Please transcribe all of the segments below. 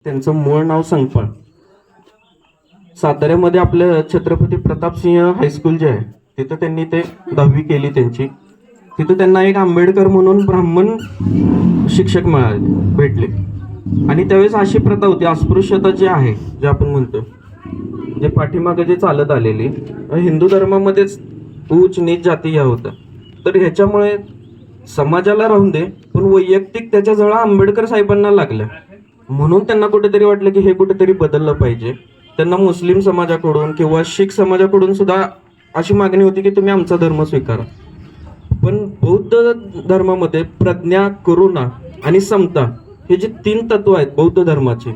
त्यांचं मूळ नाव संकपाळ. साताऱ्यामध्ये आपलं छत्रपती प्रतापसिंह हायस्कूल जे आहे तिथं त्यांनी ते 10वी केली त्यांची. तिथं त्यांना एक आंबेडकर म्हणून ब्राह्मण शिक्षक भेटले. आणि त्यावेळेस अशी प्रथा होती, अस्पृश्यता जी आहे जे आपण म्हणतो, जे पाठीमागे जे चालत आलेली हिंदू धर्मामध्येच उच्च नीच जाती या होत्या. तर ह्याच्यामुळे समाजाला राहून दे पण वैयक्तिक त्याच्याजवळ आंबेडकर साहेबांना लागलं. म्हणून त्यांना कुठेतरी वाटलं की हे कुठेतरी बदललं पाहिजे. त्यांना मुस्लिम समाजाकडून किंवा शीख समाजाकडून सुद्धा अशी मागणी होती की तुम्ही आमचा धर्म स्वीकारा. पण बौद्ध धर्मामध्ये प्रज्ञा, करुणा आणि समता हे जे 3 तत्व आहेत बौद्ध धर्माचे,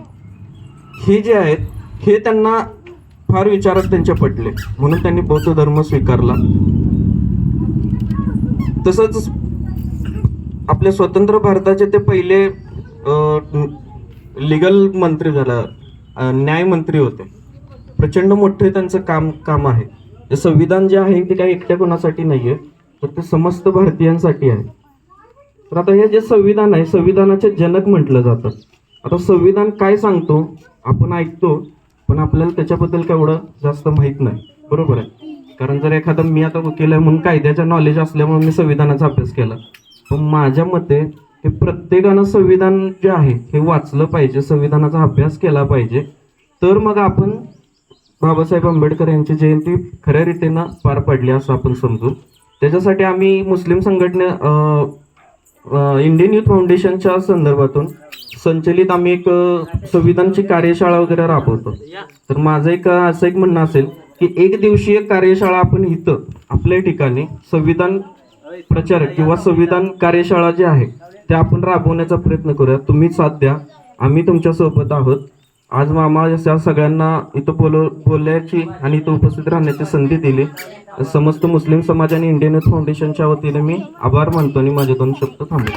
हे जे आहेत हे त्यांना फार विचारात त्यांच्या पटले. म्हणून त्यांनी बौद्ध धर्म स्वीकारला. तसंच आपल्या स्वतंत्र भारताचे ते पहिले लीगल मंत्री झाला, न्यायमंत्री होते. प्रचंड मोठे त्यांचं काम आहे. हे संविधान जे आहे ते काही एकट्या कोणासाठी नाहीये, तर ते समस्त भारतीयांसाठी आहे. तर आता हे जे संविधान आहे, संविधानाचे जनक म्हटलं जातं. आता संविधान काय सांगतो आपण ऐकतो, पण आपल्याला त्याच्याबद्दल केवढं जास्त माहीत नाही, बरोबर आहे. कारण जर एखादं मी आता वकील आहे म्हणून कायद्याच्या नॉलेज असल्यामुळे मी संविधानाचा अभ्यास केला, पण माझ्या मते हे प्रत्येकानं संविधान जे आहे हे वाचलं पाहिजे, संविधानाचा अभ्यास केला पाहिजे. तर मग आपण बाबासाहेब आंबेडकर यांची जयंती खऱ्या रीतीनं पार पडली असं आपण समजू. त्याच्यासाठी आम्ही मुस्लिम संघटने इंडियन युथ फाउंडेशनच्या संदर्भातून संचलित आम्ही एक संविधानची कार्यशाळा वगैरे राबवतो. तर माझं असं एक म्हणणं असेल की 1 दिवसीय कार्यशाळा आपण इथं आपल्या ठिकाणी संविधान प्रचार किंवा संविधान कार्यशाळा जी आहे त्या आपण राबवण्याचा प्रयत्न करूया. तुम्ही साथ द्या, आम्ही तुमच्या सोबत आहोत. आज मामा या सगळ्यांना इथं बोलण्याची आणि इथं उपस्थित राहण्याची संधी दिली. समस्त मुस्लिम समाज आणि इंडियन युथ फाउंडेशनच्या वतीने मी आभार मानतो आणि माझे 2 शब्द थांबतो.